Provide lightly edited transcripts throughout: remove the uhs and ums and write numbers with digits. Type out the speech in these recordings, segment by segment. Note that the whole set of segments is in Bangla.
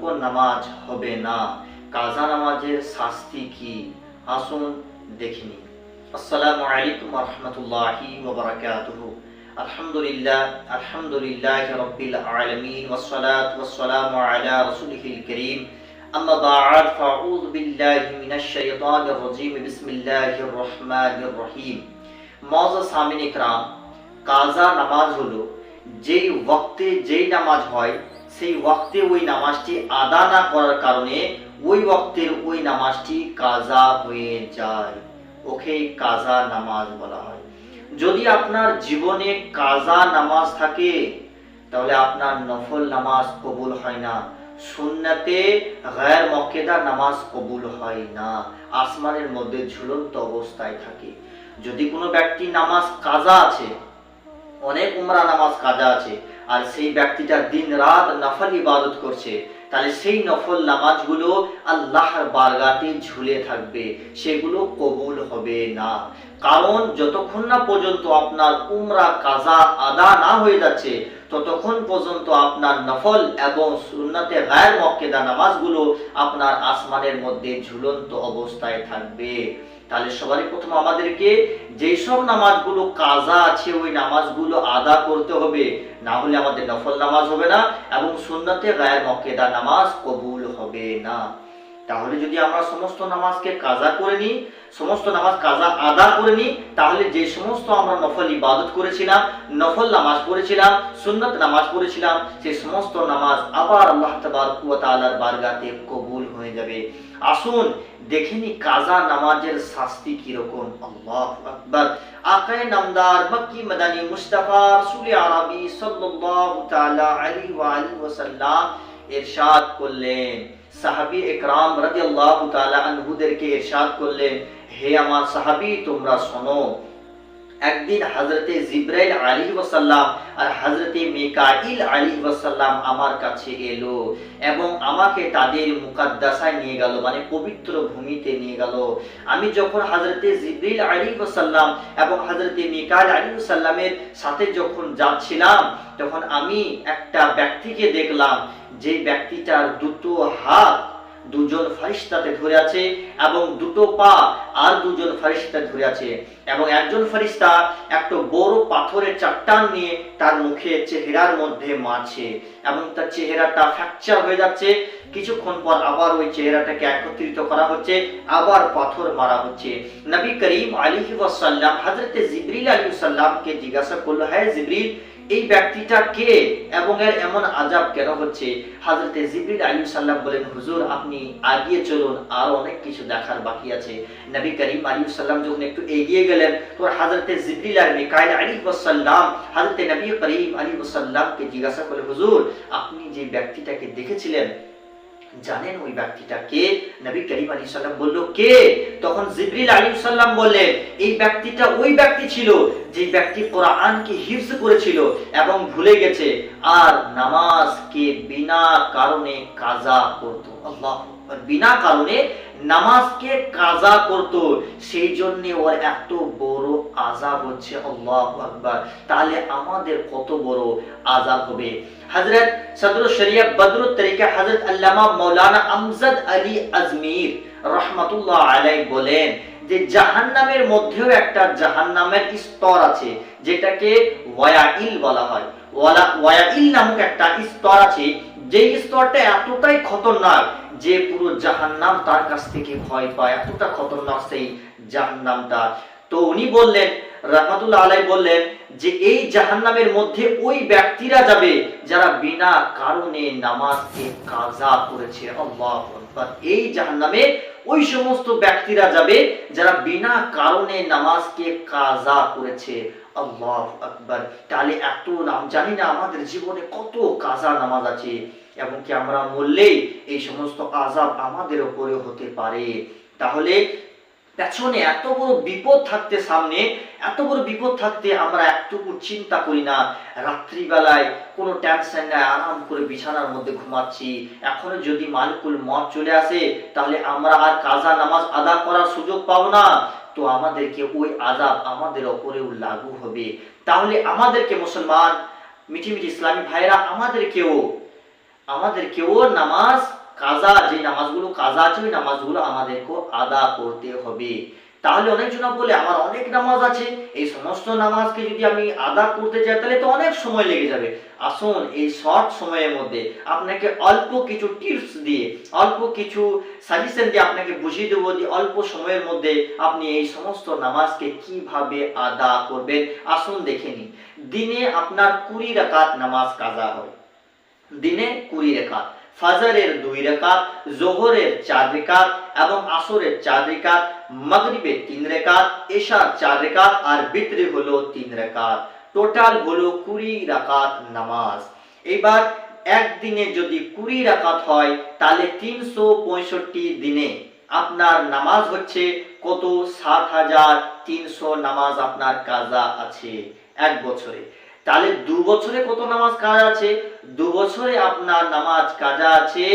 কোন নামাজ হবে না, কাজা নামাজের শাস্তি কি, আসুন দেখিনি। আসসালামু আলাইকুম ওয়া রাহমাতুল্লাহি ওয়া বারাকাতুহু। আলহামদুলিল্লাহি রাব্বিল আলামিন ওয়াস সালাতু ওয়াস সালামু আলা রাসূলিহিল কারীম। আম্মা বা'দ, ফাআউযু বিল্লাহি মিনাশ শাইতানির রাজীম। বিসমিল্লাহির রহমানির রহিম। মুআজ্জাজ সামিন ইকরাম, কাজা নামাজ হলো যেই ওয়াক্তে যেই নামাজ হয় সেই ওয়াক্তে ওই নামাজটি আদা না করার কারণে ওই ওয়াক্তের ওই নামাজটি কাজা হয়ে যায়, ওকে কাজা নামাজ বলা হয়। যদি আপনার জীবনে কাজা নামাজ থাকে তাহলে আপনার নফল নামাজ কবুল হয় না, সুন্নতে গায়র মুআক্কাদা নামাজ কবুল হয় না, আসমানের মধ্যে ঝুলন্ত অবস্থায় থাকে। যদি কোনো ব্যক্তি নামাজ কাজা আছে, অনেক উমরা নামাজ কাজা আছে, আর সেই ব্যক্তিটা দিন রাত নফল ইবাদত করছে, তাহলে সেই নফল নামাজগুলো আল্লাহর বারগাতে ঝুলে থাকবে, সেগুলো কবুল হবে না। কারণ যতক্ষণ না পর্যন্ত আপনার উমরা কাজা আদা না হয়ে যাচ্ছে ততক্ষণ পর্যন্ত আপনার নফল এবং সুন্নতে গায়র মুআক্কাদা নামাজগুলো আপনার আসমানের মধ্যে ঝুলন্ত অবস্থায় থাকবে। তাহলে সবারই প্রথম আমাদেরকে যেই সব নামাজগুলো কাজা আছে ওই নামাজগুলো আদা করতে হবে, না হলে আমাদের নফল নামাজ হবে না এবং সুন্নতে গায়র মুআক্কাদা নামাজ কবুল হবে না। তাহলে যদি আমরা সমস্ত নামাজকে কাজা করে নিই, সমস্ত নামাজ কাজা আদা করে নিই, তাহলে যে সমস্ত আমরা নফল ইবাদত করেছিলাম, নফল নামাজ পড়েছিলাম, সুন্নত নামাজ পড়েছিলাম, সেই সমস্ত নামাজ আবার আল্লাহ তাবারক ওয়া তাআলার বারগাতে কবুল হয়ে যাবে। আসুন দেখিনি কাজা নামাজের শাস্তি কি রকম। আল্লাহু আকবার। আকায়ে নামদার মক্কি মাদানী মুস্তাফা রাসূল আরবি সাল্লাল্লাহু তাআলা আলাইহি ওয়া আলিহি ওয়াসাল্লাম ইরশাদ করলেন, সাহাবী ইকরাম রাদিয়াল্লাহু তাআলা আনহুদেরকে ইরশাদ করলেন, হে আমার সাহাবী তোমরা শোনো, একদিন হযরতে জিবরাইল আলাইহিস সালাম আর হযরতে মিকাইল আলাইহিস সালাম আমার কাছে এলো এবং আমাকে তাদের মুকাদ্দাসায় নিয়ে গেল, মানে পবিত্র ভূমিতে নিয়ে গেল। আমি যখন হযরতে জিবরাইল আলাইহিস সালাম এবং হযরতে মিকাইল আলাইহিস সালামের সাথে যখন যাচ্ছিলাম তখন আমি একটা ব্যক্তিকে দেখলাম, যে ব্যক্তিটার দুটো হাত দুজন ফেরেশতাতে ধরে আছে এবং দুটো পা আর দুজন ফেরেশতা ধরে আছে, এবং একজন ফেরেশতা একটা বড় পাথরের চট্টান নিয়ে তার মুখে চেহারার মধ্যে মারছে এবং তার চেহারাটা ফ্র্যাকচার হয়ে যাচ্ছে। কিছুক্ষণ পর আবার ওই চেহারাটাকে একত্রিত করা হচ্ছে, আবার পাথর মারা হচ্ছে। নবী করিম আলাইহি ওয়াসাল্লাম হযরতে জিবরিল আলাইহিস সালামকে জিজ্ঞাসা করলো, হে জিবরিল, এই ব্যক্তিটা কে এবং এর এমন আযাব কেন হচ্ছে? হযরতে জিবরিল আলাইহিস সালাম বলেন, হুজুর আপনি এগিয়ে চলুন, আর অনেক কিছু দেখার বাকি আছে। নবী করিম আলাইহিস সালাম যখন একটু এগিয়ে গেলেন তো হযরতে জিবরিল আর মিকাইল আলাইহিস সালাম হযরতে নবী করিম আলাইহিস সালামকে জিজ্ঞাসা করলেন, হুজুর আপনি যে ব্যক্তিটাকে দেখেছিলেন জানেন ওই ব্যক্তিটা কে? নবী করিম আলাইহিস সালাম বলল, কে? তখন জিবরিল আলাইহিস সালাম বললেন, এই ব্যক্তিটা ওই ব্যক্তি ছিল যে ব্যক্তি কোরআনকে হিফজ করেছিল এবং ভুলে গেছে আর নামাজকে বিনা কারণে কাজা করত। আল্লাহু আকবার। বিনা কারণে নামাজকে কাজা করত, সেই জন্য ওর এত বড় আযাব হচ্ছে। আল্লাহু আকবার। তাহলে আমাদের কত বড় আযাব হবে। হযরত সদরুল শরিয়ত বদরুত তরিকা হযরত আল্লামা মাওলানা আমজাদ আলী আজমির রাহমাতুল্লাহ আলাইহি বলেন যে জাহান্নামের মধ্যেও একটা জাহান্নামের স্তর আছে যেটাকে ওয়াইল বলা হয়। ওয়াইল নামক একটা স্তর আছে, যে স্তরটা এতটাই খতরনাক যে পুরো জাহান্নাম তার কাছ থেকে ভয় পায়, এতটা খতরনাক সেই জাহান্নামটা। তো উনি বললেন, রাহমাতুল্লাহ আলাইহি বললেন যে এই জাহান্নামের মধ্যে ওই ব্যক্তিরা যাবে যারা বিনা কারণে নামাজকে কাজা করেছে। আল্লাহু আকবার। এই জাহান্নামে ওই সমস্ত ব্যক্তিরা যাবে যারা বিনা কারণে নামাজকে কাজা করেছে। আল্লাহু আকবার। তাহলে এত নাম জানি না আমাদের জীবনে কত কাজা নামাজ আছে এবং কি আমরা মরলেই এই সমস্ত আযাব আমাদের উপরে হতে পারে। তাহলে পেছনে এত বড় বিপদ থাকতে, সামনে এত বড় বিপদ থাকতে আমরা একটুকু চিন্তা করি না। রাত্রিবেলায় কোনো টেনশন নাই, আরাম করে বিছানার মধ্যে ঘুমাচ্ছি। এখন যদি মালিকুল মউত চলে আসে তাহলে আমরা আর কাজা নামাজ আদা করার সুযোগ পাবো না, তো আমাদেরকে ওই আযাব আমাদের উপরেও লাগু হবে। তাহলে আমাদেরকে মুসলমান মিঠি মিঠি ইসলামী ভাইরা আমাদেরকেও আমাদেরকেও নামাজ কাজা, যে নামাজগুলো কাজা আছে ওই নামাজগুলো আমাদেরকেও আদা করতে হবে। তাহলে অনেকজন বলে আমার অনেক নামাজ আছে, এই সমস্ত নামাজকে যদি আমি আদা করতে চাই তাহলে তো অনেক সময় লেগে যাবে। আসুন এই শর্ট সময়ের মধ্যে আপনাকে অল্প কিছু টিপস দিয়ে, অল্প কিছু সাজেশন দিয়ে আপনাকে বুঝিয়ে দেবো যে অল্প সময়ের মধ্যে আপনি এই সমস্ত নামাজকে কিভাবে আদা করবেন। আসুন দেখে নিন। দিনে আপনার 20 রাকাত নামাজ কাজা হয়, দিনে 20 রাকাত, ফজরের 2 রাকাত, জোহরের 4 রাকাত এবং আসরের 4 রাকাত, মাগরিবের 3 রাকাত, এশার 4 রাকাত আর বিতরে হলো 3 রাকাত। টোটাল হলো 20 রাকাত নামাজ। এবার একদিনে যদি 20 রাকাত হয় তাহলে 365 দিনে আপনার নামাজ হচ্ছে কত? 7,300 নামাজ আপনার কাজা আছে এক বছরে। তাহলে 2 বছরে কত নামাজ কাজা আছে? 2 বছরে আপনার নামাজ কাজা আছে,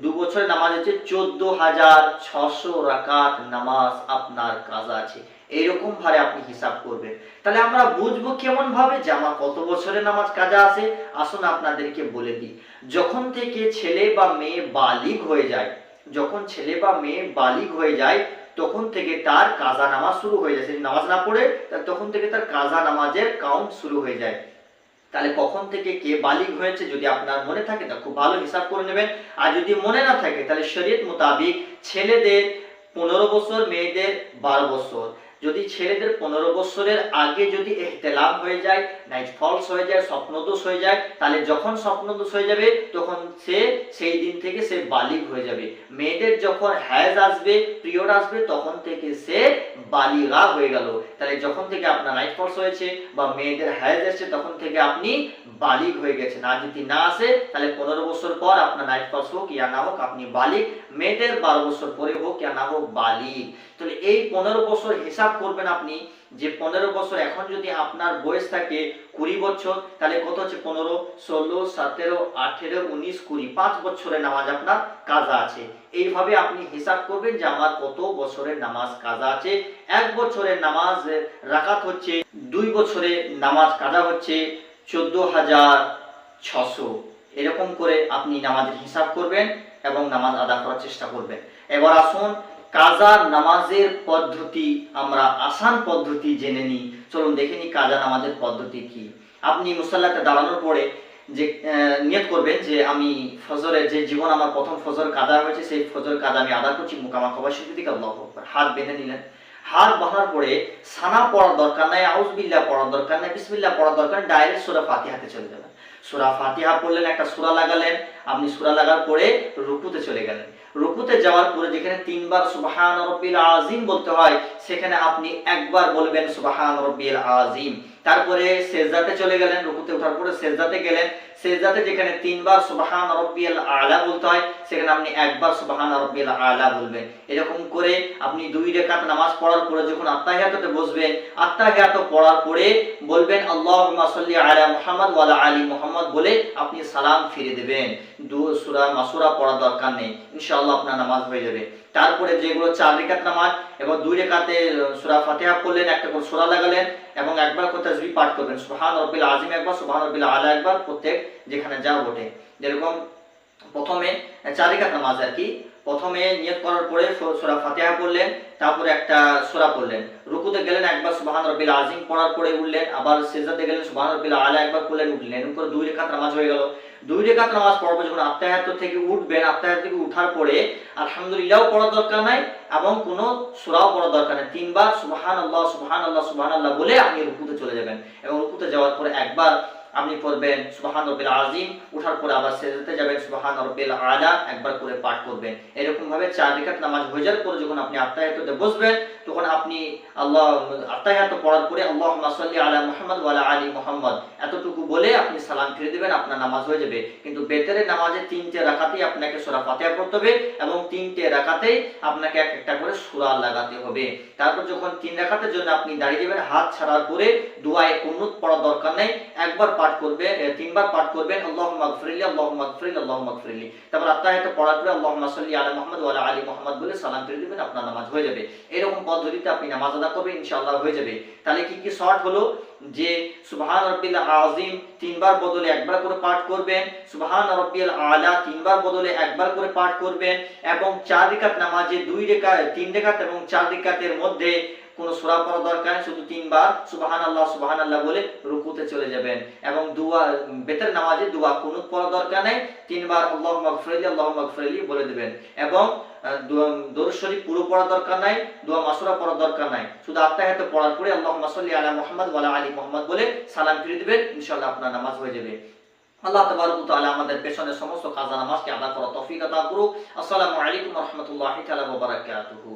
2 বছরে নামাজ আছে 14,600 রাকাত নামাজ আপনার কাজা আছে। এইরকম ভাবে আপনি হিসাব করবেন। তাহলে আমরা বুঝবো কেমন ভাবে যে আমার কত বছরে নামাজ কাজা আছে? আসুন আপনাদেরকে বলে দিই। যখন থেকে ছেলে বা মেয়ে বালিগ হয়ে যায়, যখন ছেলে বা মেয়ে বালিগ হয়ে যায় তখন থেকে তার কাজা নামাজ শুরু হয়ে যায়। সে নামাজ না পড়ে তখন থেকে তার কাজা নামাজের কাউন্ট শুরু হয়ে যায়। তাহলে কখন থেকে কে বালিগ হয়েছে যদি আপনার মনে থাকে তা খুব ভালো হিসাব করে নেবেন। আর যদি মনে না থাকে তাহলে শরীয়ত মোতাবিক ছেলেদের 15 বছর, মেয়েদের 12 বছর। যদি ছেলেদের 15 বছরের আগে যদি ইহতিলাম হয়ে যায়, নাইট ফলস হয়ে যায়, স্বপ্নদোষ হয়ে যায়, তাহলে যখন স্বপ্নদোষ হয়ে যাবে তখন সে সেই দিন থেকে সে বালিগ হয়ে যাবে। মেয়েদের যখন হ্যাজ আসবে, পিরিয়ড আসবে, তখন থেকে সে বালিগা হয়ে গেল। তাহলে যখন থেকে আপনার নাইট ফলস হয়েছে বা মেয়েদের হ্যাজ এসেছে তখন থেকে আপনি বালিগ হয়ে গেছেন। আর যদি না আসে তাহলে 15 বছর পর আপনার নাইট ফলস হোক ইয়া না হোক আপনি বালিগ। মেয়েদের 12 বছর পরে হোক ইয়া না হোক বালিগ। তাহলে এই 15 বছর হিসাব করবেন আপনি যে 15 বছর, এখন যদি আপনার বয়স থাকে 20 বছর তাহলে কত হচ্ছে? 15, 16, 17, 18, 19, 20, 5 বছরের নামাজ আপনার কাজা আছে। এইভাবে আপনি হিসাব করবেন যে আমার কত বছরের নামাজ কাজা আছে। 1 বছরের নামাজ রাকাত হচ্ছে, 2 বছরে নামাজ কাজা হচ্ছে 14,600। এরকম করে আপনি নামাজের হিসাব করবেন এবং নামাজ আদা করার চেষ্টা করবেন। এবার আসুন কাজা নামাজের পদ্ধতি, আমরা আসান পদ্ধতি জেনে নিই। চলুন দেখে নিই কাজা নামাজের পদ্ধতি কি। আপনি মুসাল্লাতে দাঁড়ানোর পরে যে নিয়ত করবেন যে আমি ফজরের যে জীবন আমার প্রথম ফজর কাজা হয়েছে সেই ফজর কাজা আমি আদা করছি, মুকামা কবা শিখতে আল্লাহু আকবার। হাত বেঁধে নিলেন। হাত বাঁধার পরে সানা পড়ার দরকার নাই, আউজ বিল্লাহ পড়ার দরকার নাই, বিসমিল্লাহ পড়ার দরকার, ডাইরেক্ট সূরা ফাতিহাতে চলে যাবেন। সূরা ফাতিহা পড়লেন, একটা সূরা লাগালেন, আপনি সূরা লাগার পরে রুকুতে চলে গেলেন। রুকুতে যাওয়ার পরে যেখানে 3 বার সুবহান রাব্বিল আযীম বলতে হয় সেখানে আপনি একবার বলবেন সুবহান রাব্বিল আযীম। তারপরে সেজদাতে চলে গেলেন, রুকুতে ওঠার পরে সেজদাতে গেলেন, সেজদাতে যেখানে 3 বার সুবহান রাব্বিল আলা বলতে হয় সেখানে আপনি একবার সুবহান রাব্বিল আলা বলবেন। এরকম করে আপনি 2 রাকাত নামাজ পড়ার পরে যখন আত্তাহিয়াতে বসবেন, আত্তাহিয়াত পড়ার পরে বলবেন আল্লাহুম্মা সাল্লি আলা মুহাম্মদ ওয়া আলা আলি মুহাম্মদ বলে আপনি সালাম ফিরে দিবেন। সূরা মাসুরা পড়ার দরকার নেই, ইনশাআল্লাহ আপনার নামাজ হয়ে যাবে। তারপরে যেগুলো 4 রাকাত নামাজ, এবং 2 রাকাতে সূরা ফাতিহা পড়লেন, একটা করে সূরা লাগালেন এবং একবার করে তাসবিহ পাঠ করবেন, সুবহান রাব্বিল আযীম একবার, সুবহান রাব্বিল আলা একবার, প্রত্যেক যেখানে যা বটে। যেরকম প্রথমে 4 রাকাত নামাজ আর কি, প্রথমে নিয়ত করার পরে সূরা ফাতিহা পড়লেন, তারপরে একটা সূরা পড়লেন, রুকুতে গেলেন একবার সুবহান রাব্বিল আযীম পড়ার পরে উঠলেন, আবার সিজদাতে গেলেন সুবহান রাব্বিল আলা একবার পড়লেন, উঠলেন। এরকম করে 2 রাকাত নামাজ হয়ে গেল। 2 রাকাত নামাজ পড়ার পর যখন আত্তাহিয়াত থেকে উঠবেন, আত্তাহিয়াত থেকে উঠার পরে আলহামদুলিল্লাহ পড়ার দরকার নাই এবং কোনো সূরাও পড়ার দরকার নাই। 3 বার সুবহানাল্লাহ সুবহানাল্লাহ সুবহানাল্লাহ বলে আপনি রুকুতে চলে যাবেন এবং রুকুতে যাওয়ার পরে একবার আপনি পড়বেন সুবহান রাব্বিল আযীম, উঠার পরে আবার সিজদাতে যাবেন, সুবহান রাব্বিল আলা একবার করে পাঠ করবেন। এরকম ভাবে 4 রাকাত নামাজ হয়ে যাওয়ার পরে যখন আপনি আত্তাহিয়াতে বসবেন তখন আপনি আত্তাহিয়াত পড়ার পরে আল্লাহুম্মা সাল্লি আলা মুহাম্মদ ওয়া আলা আলি মুহাম্মদ এতটুকু বলে আপনি সালাম ফিরে দিবেন, আপনার নামাজ হয়ে যাবে। কিন্তু বেতের নামাজে 3টে রাকাতেই আপনাকে সূরা ফাতিহা পড়তে হবে এবং 3টে রাকাতেই আপনাকে একটা করে সূরা লাগাতে হবে। তারপর যখন 3 রাকাতের জন্য আপনি দাঁড়িয়ে যাবেন, হাত ছাড়ার পরে দুআয়ে কুনুত পড়ার দরকার নেই, একবার পাঠ করবেন, 3 বার পাঠ করবেন আল্লাহুম্মা গফিরলি আল্লাহুম্মা গফিরলি আল্লাহুম্মা গফিরলি। তারপর আত্তাহিয়াত পড়ার পরে আল্লাহুম্মা সাল্লি আলা মুহাম্মদ ওয়া আলা আলি মুহাম্মদ বলে সালাম ফিরে দিবেন, আপনার নামাজ হয়ে যাবে। এরকম পদ্ধতিতে আপনি নামাজ আদা করবেন, ইনশাআল্লাহ হয়ে যাবে। তাহলে কি কি শর্ট হলো? যে সুবহান রাব্বিল আযীম তিনবার বদলে একবার করে পাঠ করবেন, সুবহান রাব্বিল আলা তিনবার বদলে একবার করে পাঠ করবেন, এবং 4 রাকাত নামাজে 3 রাকাত এবং 4 রাকাতের মধ্যে কোনো সূরা পড়া দরকার নেই, শুধু তিনবার সুবহানাল্লাহ বলে রুকুতে চলে যাবেন। এবং দোয়া বেতের নামাজে দোয়া কুনুত পড়া দরকার নেই, তিনবার আল্লাহুম্মা গফিরলি বলে দিবেন। এবং দরুদ শরীফ পুরো পড়া দরকার নাই, দোয়া মাসুরা পড়া দরকার নাই, শুধু আত্তাহিয়াত পড়ার পরে আল্লাহুম্মা সাল্লি আলা মুহাম্মদ ওয়া আলা আলি মুহাম্মদ বলে সালাম ফিরিয়ে দিবেন, ইনশাআল্লাহ আপনার নামাজ হয়ে যাবে। আল্লাহ তাবারক ওয়া তাআলা আমাদের পেছনের সমস্ত কাজা নামাজকে আদা করার তৌফিক আতা করুক। আসসালামু আলাইকুম ওয়া রাহমাতুল্লাহি তাআলা ওয়া বারাকাতুহু।